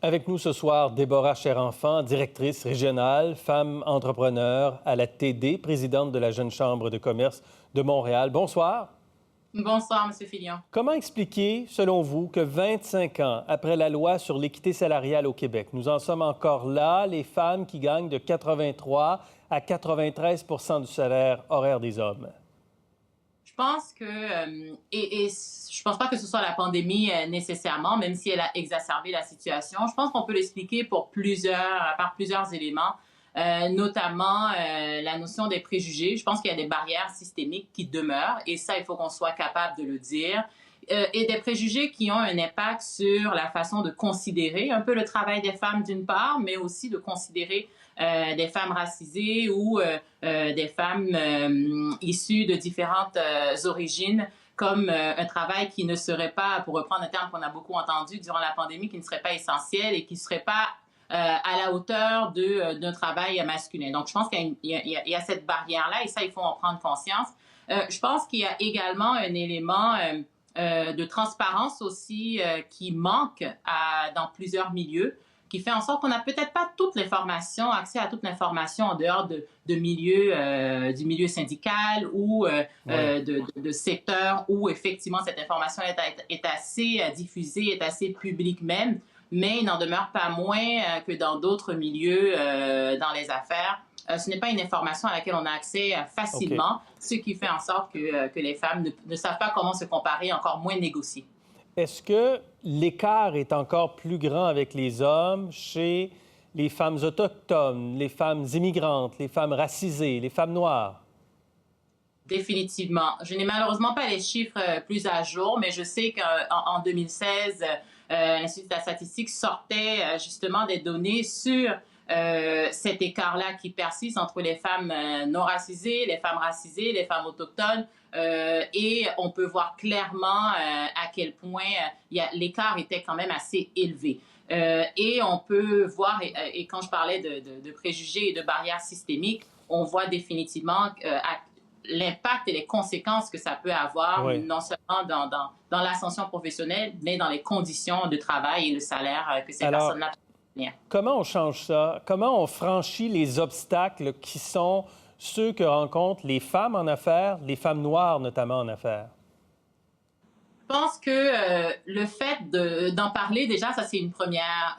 Avec nous ce soir, Déborah Cherenfant, directrice régionale, femme entrepreneur à la TD, présidente de la Jeune Chambre de commerce de Montréal. Bonsoir. Bonsoir, M. Filion. Comment expliquer, selon vous, que 25 ans après la loi sur l'équité salariale au Québec, nous en sommes encore là, les femmes qui gagnent de 83 à 93 du salaire horaire des hommes? Je pense que, je pense pas que ce soit la pandémie nécessairement, même si elle a exacerbé la situation. Je pense qu'on peut l'expliquer par plusieurs éléments, notamment la notion des préjugés. Je pense qu'il y a des barrières systémiques qui demeurent, et ça, il faut qu'on soit capable de le dire. Et des préjugés qui ont un impact sur la façon de considérer un peu le travail des femmes d'une part, mais aussi de considérer des femmes racisées ou des femmes issues de différentes origines comme un travail qui ne serait pas, pour reprendre un terme qu'on a beaucoup entendu durant la pandémie, qui ne serait pas essentiel et qui ne serait pas à la hauteur d'un travail masculin. Donc, je pense qu'il y a cette barrière-là et ça, il faut en prendre conscience. Je pense qu'il y a également un élément de transparence aussi qui manque dans plusieurs milieux, qui fait en sorte qu'on n'a peut-être pas toute l'information, accès à toute l'information en dehors du milieu syndical ou de secteurs où effectivement cette information est assez diffusée, est assez publique même, mais il n'en demeure pas moins que dans d'autres milieux dans les affaires. Ce n'est pas une information à laquelle on a accès facilement, OK. ce qui fait en sorte que les femmes ne savent pas comment se comparer, encore moins négocier. Est-ce que l'écart est encore plus grand avec les hommes chez les femmes autochtones, les femmes immigrantes, les femmes racisées, les femmes noires? Définitivement. Je n'ai malheureusement pas les chiffres plus à jour, mais je sais qu'en 2016, l'Institut de la statistique sortait justement des données sur cet écart-là qui persiste entre les femmes non racisées, les femmes racisées, les femmes autochtones. Et on peut voir clairement à quel point l'écart était quand même assez élevé. Et on peut voir, et quand je parlais de préjugés et de barrières systémiques, on voit définitivement l'impact et les conséquences que ça peut avoir, Oui. non seulement dans l'ascension professionnelle, mais dans les conditions de travail et le salaire que ces Alors, personnes-là peuvent obtenir. comment on change ça? Comment on franchit les obstacles qui sont ceux que rencontrent les femmes en affaires, les femmes noires notamment en affaires? Je pense que le fait d'en parler, déjà, ça, c'est une première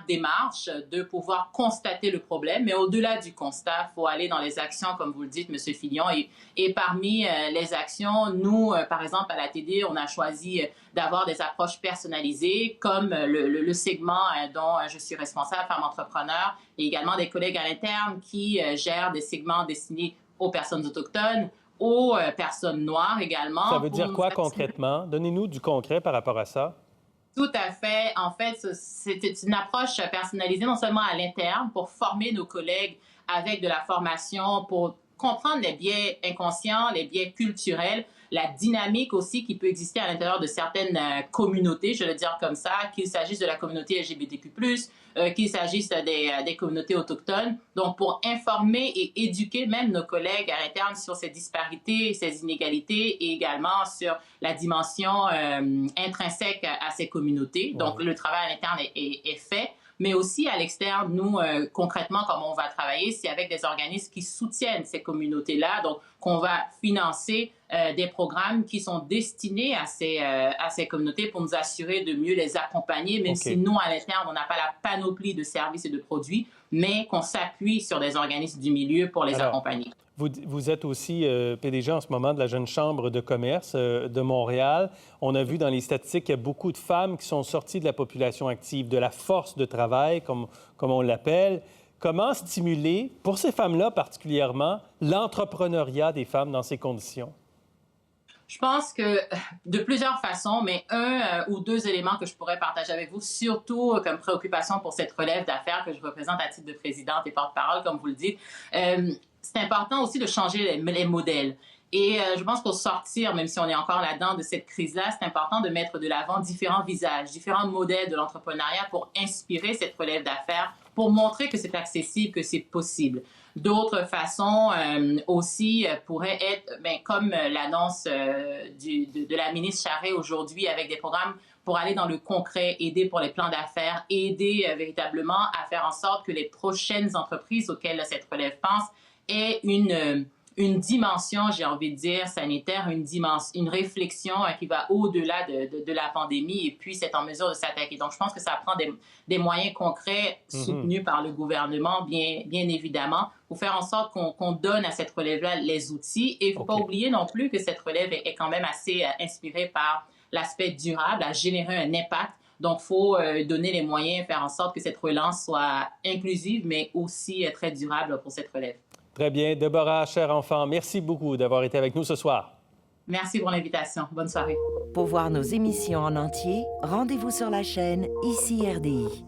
démarche de pouvoir constater le problème. Mais au-delà du constat, il faut aller dans les actions, comme vous le dites, M. Filion. Et parmi les actions, nous, par exemple, à la TD, on a choisi d'avoir des approches personnalisées, comme le segment dont je suis responsable, Femmes entrepreneurs, et également des collègues à l'interne qui gèrent des segments destinés aux personnes autochtones, aux personnes noires Ça également. veut Pour dire nous quoi assurer... concrètement? Donnez-nous du concret par rapport à ça. Tout à fait. En fait, c'est une approche personnalisée, non seulement à l'interne, pour former nos collègues avec de la formation, pour comprendre les biais inconscients, les biais culturels, la dynamique aussi qui peut exister à l'intérieur de certaines communautés, je vais le dire comme ça, qu'il s'agisse de la communauté LGBTQ+, qu'il s'agisse des communautés autochtones. Donc, pour informer et éduquer même nos collègues à l'interne sur ces disparités, ces inégalités et également sur la dimension intrinsèque à ces communautés. Donc, Oui. le travail à l'interne est fait. Mais aussi à l'externe, nous, concrètement, comment on va travailler, c'est avec des organismes qui soutiennent ces communautés-là, donc qu'on va financer des programmes qui sont destinés à ces communautés pour nous assurer de mieux les accompagner, même si OK. nous, à l'interne, on n'a pas la panoplie de services et de produits, mais qu'on s'appuie sur des organismes du milieu pour les Alors, accompagner. vous êtes aussi PDG en ce moment de la Jeune Chambre de commerce de Montréal. On a vu dans les statistiques qu'il y a beaucoup de femmes qui sont sorties de la population active, de la force de travail, comme on l'appelle. Comment stimuler, pour ces femmes-là particulièrement, l'entrepreneuriat des femmes dans ces conditions? Je pense que de plusieurs façons, mais un ou deux éléments que je pourrais partager avec vous, surtout comme préoccupation pour cette relève d'affaires que je représente à titre de présidente et porte-parole, comme vous le dites, c'est important aussi de changer les modèles. Et je pense qu'au sortir, même si on est encore là-dedans de cette crise-là, c'est important de mettre de l'avant différents visages, différents modèles de l'entrepreneuriat pour inspirer cette relève d'affaires, pour montrer que c'est accessible, que c'est possible. D'autres façons aussi pourraient être, comme l'annonce de la ministre Charest aujourd'hui, avec des programmes pour aller dans le concret, aider pour les plans d'affaires, aider véritablement à faire en sorte que les prochaines entreprises auxquelles cette relève pense aient une dimension, j'ai envie de dire, sanitaire, une réflexion qui va au-delà de la pandémie et puisse être en mesure de s'attaquer. Donc, je pense que ça prend des moyens concrets soutenus par le gouvernement, bien évidemment, pour faire en sorte qu'on donne à cette relève-là les outils. Et il ne faut pas oublier non plus que cette relève est quand même assez inspirée par l'aspect durable, à générer un impact. Donc, il faut donner les moyens, faire en sorte que cette relance soit inclusive, mais aussi très durable pour cette relève. Très bien. Deborah Cher-Enfant, merci beaucoup d'avoir été avec nous ce soir. Merci pour l'invitation. Bonne soirée. Pour voir nos émissions en entier, rendez-vous sur la chaîne ICI RDI.